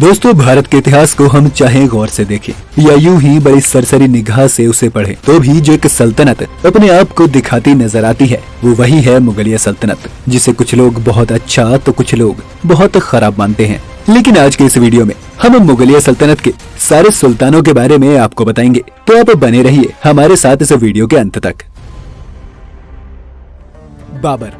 दोस्तों, भारत के इतिहास को हम चाहे गौर से देखें या यूं ही बड़ी सरसरी निगाह से उसे पढ़ें, तो भी जो एक सल्तनत अपने आप को दिखाती नजर आती है वो वही है मुगलिया सल्तनत, जिसे कुछ लोग बहुत अच्छा तो कुछ लोग बहुत खराब मानते हैं। लेकिन आज के इस वीडियो में हम मुगलिया सल्तनत के सारे सुल्तानों के बारे में आपको बताएंगे, तो आप बने रहिए हमारे साथ इस वीडियो के अंत तक। बाबर।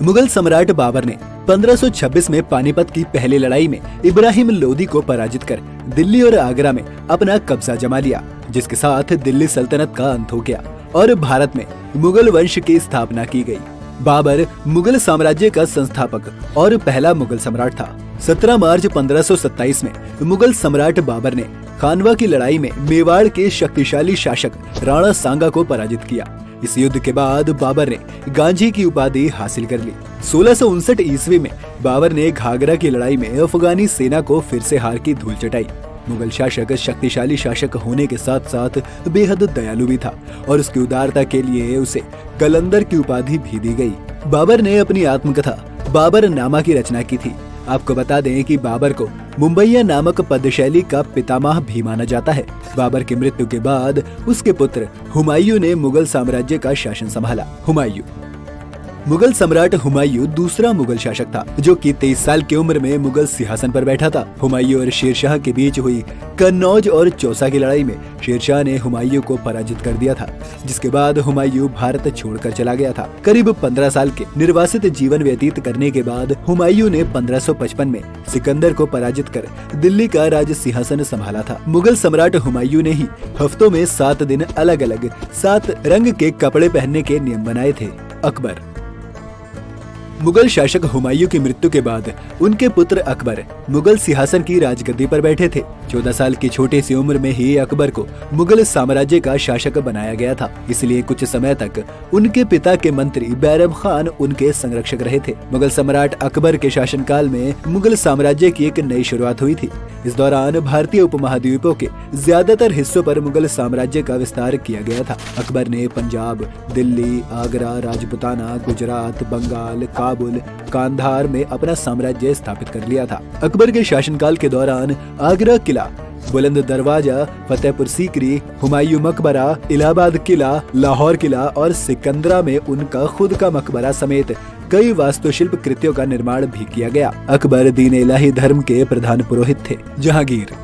मुगल सम्राट बाबर ने 1526 में पानीपत की पहली लड़ाई में इब्राहिम लोदी को पराजित कर दिल्ली और आगरा में अपना कब्जा जमा लिया, जिसके साथ दिल्ली सल्तनत का अंत हो गया और भारत में मुगल वंश की स्थापना की गई। बाबर मुगल साम्राज्य का संस्थापक और पहला मुगल सम्राट था। 17 मार्च 1527 में मुगल सम्राट बाबर ने खानवा की लड़ाई में मेवाड़ के शक्तिशाली शासक राणा सांगा को पराजित किया। इस युद्ध के बाद बाबर ने गांधी की उपाधि हासिल कर ली। 1659 ईस्वी में बाबर ने घाघरा की लड़ाई में अफगानी सेना को फिर से हार की धूल चटाई। मुगल शासक शक्तिशाली शासक होने के साथ साथ बेहद दयालु भी था और उसकी उदारता के लिए उसे कलंदर की उपाधि भी दी गई। बाबर ने अपनी आत्मकथा बाबर नामा की रचना की थी। आपको बता दें कि बाबर को मुंबईया नामक पद्यशैली का पितामह भी माना जाता है। बाबर की मृत्यु के बाद उसके पुत्र हुमायूं ने मुगल साम्राज्य का शासन संभाला। हुमायूं। मुगल सम्राट हुमायूं दूसरा मुगल शासक था जो कि 23 साल की उम्र में मुगल सिंहासन पर बैठा था। हुमायूं और शेरशाह के बीच हुई कन्नौज और चौसा की लड़ाई में शेरशाह ने हुमायूं को पराजित कर दिया था, जिसके बाद हुमायूं भारत छोड़कर चला गया था। करीब 15 साल के निर्वासित जीवन व्यतीत करने के बाद हुमायूं ने 1555 में सिकंदर को पराजित कर दिल्ली का राज सिंहासन संभाला था। मुगल सम्राट हुमायूं ने ही हफ्तों में 7 दिन अलग अलग 7 रंग के कपड़े पहनने के नियम बनाए थे। अकबर। मुगल शासक हुमायूं की मृत्यु के बाद उनके पुत्र अकबर मुगल सिंहासन की राजगद्दी पर बैठे थे। 14 साल की छोटी सी उम्र में ही अकबर को मुगल साम्राज्य का शासक बनाया गया था, इसलिए कुछ समय तक उनके पिता के मंत्री बैरम खान उनके संरक्षक रहे थे। मुगल सम्राट अकबर के शासनकाल में मुगल साम्राज्य की एक नई शुरुआत हुई थी। इस दौरान भारतीय उपमहाद्वीपों के ज्यादातर हिस्सों पर मुगल साम्राज्य का विस्तार किया गया था। अकबर ने पंजाब, दिल्ली, आगरा, राजपुताना, गुजरात, बंगाल, काबुल, कांधार में अपना साम्राज्य स्थापित कर लिया था। अकबर के शासनकाल के दौरान आगरा किला, बुलंद दरवाजा, फतेहपुर सीकरी, हुमायूं मकबरा, इलाहाबाद किला, लाहौर किला और सिकंदरा में उनका खुद का मकबरा समेत कई वास्तुशिल्प कृतियों का निर्माण भी किया गया। अकबर दीन इलाही धर्म के प्रधान पुरोहित थे। जहांगीर।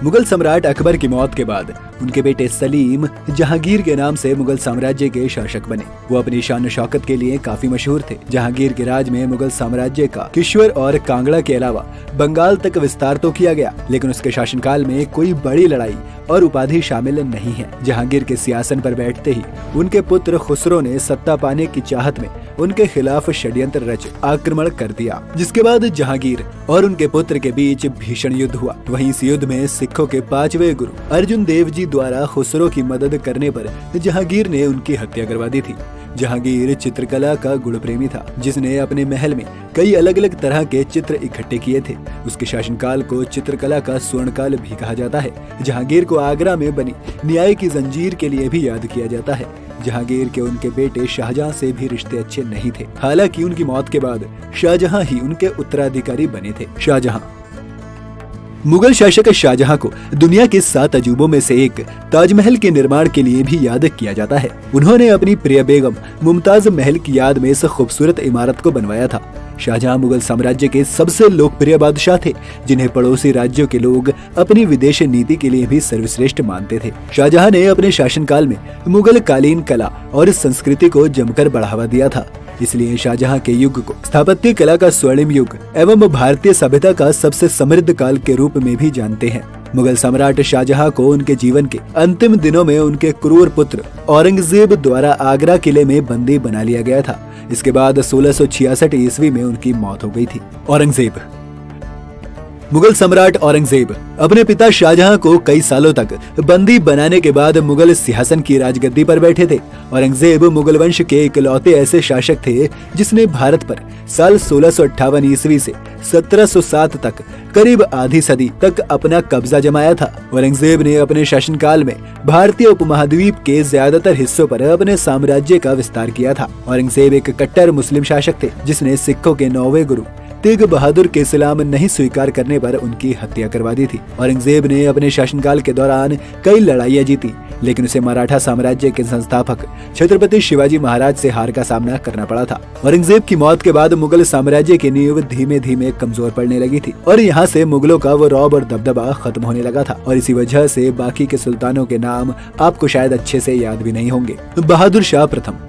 मुगल सम्राट अकबर की मौत के बाद उनके बेटे सलीम जहांगीर के नाम से मुगल साम्राज्य के शासक बने। वो अपनी शान शौकत के लिए काफी मशहूर थे। जहांगीर के राज में मुगल साम्राज्य का किश्वर और कांगड़ा के अलावा बंगाल तक विस्तार तो किया गया, लेकिन उसके शासनकाल में कोई बड़ी लड़ाई और उपाधि शामिल नहीं है। जहांगीर के सिंहासन पर बैठते ही उनके पुत्र खुसरो ने सत्ता पाने की चाहत में उनके खिलाफ षड्यंत्र रच आक्रमण कर दिया, जिसके बाद जहांगीर और उनके पुत्र के बीच भीषण युद्ध हुआ। वहीं इस युद्ध में सिखों के 5वें गुरु अर्जुन देव जी द्वारा खुसरो की मदद करने पर जहांगीर ने उनकी हत्या करवा दी थी। जहांगीर चित्रकला का गुण प्रेमी था, जिसने अपने महल में कई अलग अलग तरह के चित्र इकट्ठे किए थे। उसके शासनकाल को चित्रकला का स्वर्णकाल भी कहा जाता है। जहांगीर को आगरा में बनी न्याय की जंजीर के लिए भी याद किया जाता है। जहांगीर के उनके बेटे शाहजहां से भी रिश्ते अच्छे नहीं थे। हालांकि उनकी मौत के बाद शाहजहां ही उनके उत्तराधिकारी बने थे। शाहजहां। मुगल शासक शाहजहां को दुनिया के 7 अजूबों में से एक ताजमहल के निर्माण के लिए भी याद किया जाता है। उन्होंने अपनी प्रिय बेगम मुमताज महल की याद में इस खूबसूरत इमारत को बनवाया था। शाहजहां मुगल साम्राज्य के सबसे लोकप्रिय बादशाह थे, जिन्हें पड़ोसी राज्यों के लोग अपनी विदेश नीति के लिए भी सर्वश्रेष्ठ मानते थे। शाहजहां ने अपने शासनकाल में मुगल कालीन कला और संस्कृति को जमकर बढ़ावा दिया था, इसलिए शाहजहां के युग को स्थापत्य कला का स्वर्णिम युग एवं भारतीय सभ्यता का सबसे समृद्ध काल के रूप में भी जानते हैं। मुगल सम्राट शाहजहां को उनके जीवन के अंतिम दिनों में उनके क्रूर पुत्र औरंगजेब द्वारा आगरा किले में बंदी बना लिया गया था। इसके बाद 1666 ईस्वी में उनकी मौत हो गई थी। औरंगजेब। मुगल सम्राट औरंगजेब अपने पिता शाहजहां को कई सालों तक बंदी बनाने के बाद मुगल सिंहासन की राजगद्दी पर बैठे थे। औरंगजेब मुगल वंश के इकलौते ऐसे शासक थे जिसने भारत पर साल 1658 ईस्वी से 1707 तक करीब आधी सदी तक अपना कब्जा जमाया था। औरंगजेब ने अपने शासनकाल में भारतीय उपमहाद्वीप के ज्यादातर हिस्सों पर अपने साम्राज्य का विस्तार किया था। औरंगजेब एक कट्टर मुस्लिम शासक थे जिसने सिखों के 9वें गुरु तेग बहादुर के इस्लाम नहीं स्वीकार करने पर उनकी हत्या करवा दी थी। औरंगजेब ने अपने शासनकाल के दौरान कई लड़ाइयाँ जीती, लेकिन उसे मराठा साम्राज्य के संस्थापक छत्रपति शिवाजी महाराज से हार का सामना करना पड़ा था। औरंगजेब की मौत के बाद मुगल साम्राज्य की नींव धीमे धीमे कमजोर पड़ने लगी थी और यहाँ से मुगलों का वो रौब और दबदबा खत्म होने लगा था। और इसी वजह से बाकी के सुल्तानों के नाम आपको शायद अच्छे से याद भी नहीं होंगे। बहादुर शाह प्रथम।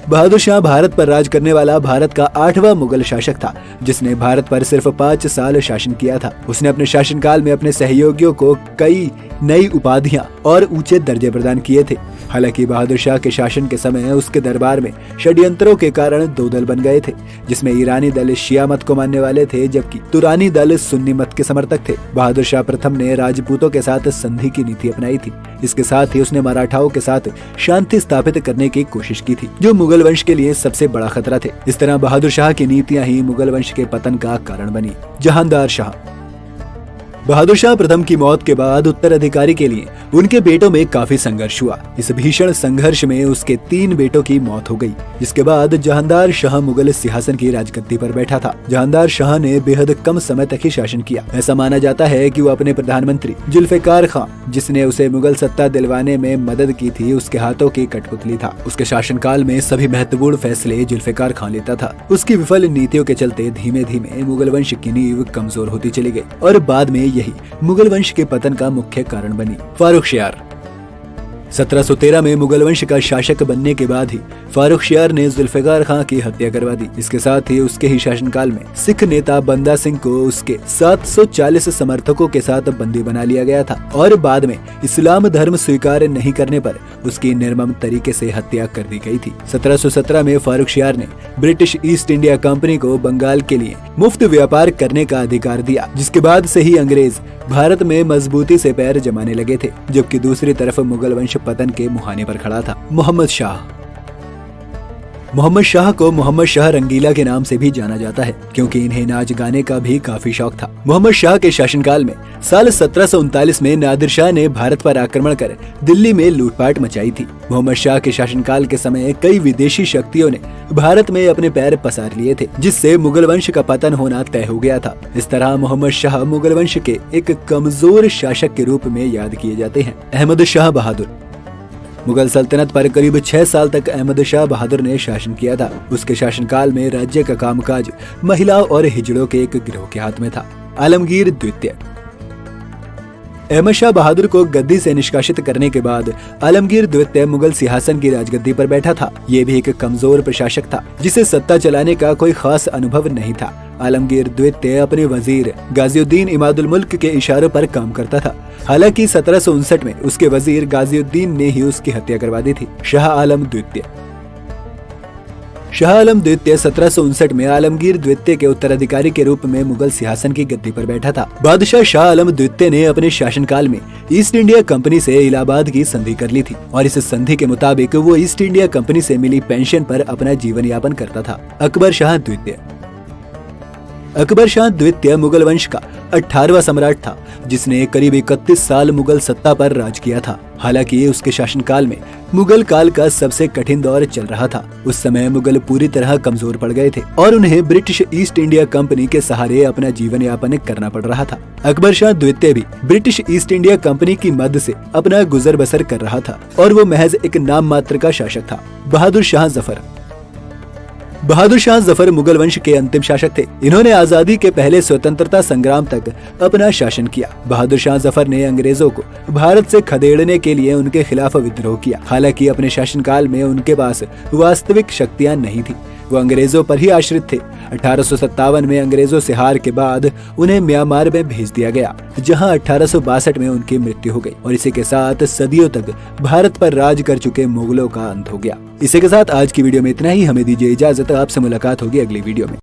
बहादुर शाह भारत पर राज करने वाला भारत का 8वां मुगल शासक था, जिसने भारत पर सिर्फ 5 साल शासन किया था। उसने अपने शासनकाल में अपने सहयोगियों को कई नई उपाधियां और ऊंचे दर्जे प्रदान किए थे। हालांकि बहादुर शाह के शासन के समय उसके दरबार में षड्यंत्रों के कारण 2 दल बन गए थे, जिसमें ईरानी दल शिया मत को मानने वाले थे, जबकि तुरानी दल सुन्नी मत के समर्थक थे। बहादुर शाह प्रथम ने राजपूतों के साथ संधि की नीति अपनाई थी। इसके साथ ही उसने मराठाओं के साथ शांति स्थापित करने की कोशिश की थी, जो मुगल वंश के लिए सबसे बड़ा खतरा थे। इस तरह बहादुर शाह की नीतियां ही मुगल वंश के पतन का कारण बनी। जहांदार शाह। बहादुर शाह प्रथम की मौत के बाद उत्तराधिकारी के लिए उनके बेटों में काफी संघर्ष हुआ। इस भीषण संघर्ष में उसके 3 बेटों की मौत हो गई, जिसके बाद जहांदार शाह मुगल सिंहासन की राजगद्दी पर बैठा था। जहांदार शाह ने बेहद कम समय तक ही शासन किया। ऐसा माना जाता है कि वो अपने प्रधानमंत्री जुल्फिकार खां, जिसने उसे मुगल सत्ता दिलवाने में मदद की थी, उसके हाथों की कठपुतली था। उसके शासनकाल में सभी महत्वपूर्ण फैसले जुल्फिकार खां लेता था। उसकी विफल नीतियों के चलते धीमे धीमे मुगल वंश की नींव कमजोर होती चली गई और बाद में यही मुगल वंश के पतन का मुख्य कारण बनी। फारुखशियार। 1713 में मुगल वंश का शासक बनने के बाद ही फारुखशियार ने जुल्फिकार खां की हत्या करवा दी। इसके साथ ही उसके ही शासनकाल में सिख नेता बंदा सिंह को उसके 740 समर्थकों के साथ बंदी बना लिया गया था और बाद में इस्लाम धर्म स्वीकार नहीं करने पर उसकी निर्मम तरीके से हत्या कर दी गई थी। 1717 में फारुखशियार ने ब्रिटिश ईस्ट इंडिया कंपनी को बंगाल के लिए मुफ्त व्यापार करने का अधिकार दिया, जिसके बाद से ही अंग्रेज भारत में मजबूती से पैर जमाने लगे थे, जबकि दूसरी तरफ मुगल वंश पतन के मुहाने पर खड़ा था। मोहम्मद शाह। मोहम्मद शाह को मोहम्मद शाह रंगीला के नाम से भी जाना जाता है, क्योंकि इन्हें नाच गाने का भी काफी शौक था। मोहम्मद शाह के शासनकाल में साल 1739 में नादिर शाह ने भारत पर आक्रमण कर दिल्ली में लूटपाट मचाई थी। मोहम्मद शाह के शासनकाल के समय कई विदेशी शक्तियों ने भारत में अपने पैर पसार लिए थे, जिससे मुगल वंश का पतन होना तय हो गया था। इस तरह मोहम्मद शाह मुगल वंश के एक कमजोर शासक के रूप में याद किए जाते हैं। अहमद शाह बहादुर। मुगल सल्तनत पर करीब 6 साल तक अहमद शाह बहादुर ने शासन किया था। उसके शासनकाल में राज्य का कामकाज महिलाओं और हिजड़ों के एक गिरोह के हाथ में था। आलमगीर द्वितीय। अहमद शाह बहादुर को गद्दी से निष्कासित करने के बाद आलमगीर द्वितीय मुगल सिंहासन की राजगद्दी पर बैठा था। ये भी एक कमजोर प्रशासक था, जिसे सत्ता चलाने का कोई खास अनुभव नहीं था। आलमगीर द्वितीय अपने वजीर गाजिउद्दीन इमादुल मुल्क के इशारों पर काम करता था। हालांकि 1759 में उसके वजीर गाजिउद्दीन ने ही उसकी हत्या करवा दी थी। शाह आलम द्वितीय। शाह आलम द्वितीय 1759 में आलमगीर द्वितीय के उत्तराधिकारी के रूप में मुगल सिंहासन की गद्दी पर बैठा था। बादशाह शाह आलम द्वितीय ने अपने शासनकाल में ईस्ट इंडिया कंपनी से इलाहाबाद की संधि कर ली थी और इस संधि के मुताबिक वो ईस्ट इंडिया कंपनी से मिली पेंशन पर अपना जीवन यापन करता था। अकबर शाह द्वितीय। अकबर शाह द्वितीय मुगल वंश का 18वां सम्राट था, जिसने करीब 31 साल मुगल सत्ता पर राज किया था। हालांकि उसके शासनकाल में मुगल काल का सबसे कठिन दौर चल रहा था। उस समय मुगल पूरी तरह कमजोर पड़ गए थे और उन्हें ब्रिटिश ईस्ट इंडिया कंपनी के सहारे अपना जीवन यापन करना पड़ रहा था। अकबर शाह द्वितीय भी ब्रिटिश ईस्ट इंडिया कंपनी की मदद से अपना गुजर बसर कर रहा था और वो महज एक नाम मात्र का शासक था। बहादुर शाह जफर। बहादुर शाह जफर मुगल वंश के अंतिम शासक थे। इन्होंने आजादी के पहले स्वतंत्रता संग्राम तक अपना शासन किया। बहादुर शाह जफर ने अंग्रेजों को भारत से खदेड़ने के लिए उनके खिलाफ विद्रोह किया। हालांकि अपने शासनकाल में उनके पास वास्तविक शक्तियां नहीं थी, वो अंग्रेजों पर ही आश्रित थे। 1857 में अंग्रेजों से हार के बाद उन्हें म्यांमार में भेज दिया गया, जहां 1862 में उनकी मृत्यु हो गई और इसी के साथ सदियों तक भारत पर राज कर चुके मुगलों का अंत हो गया। इसी के साथ आज की वीडियो में इतना ही। हमें दीजिए इजाजत, आपसे मुलाकात होगी अगली वीडियो में।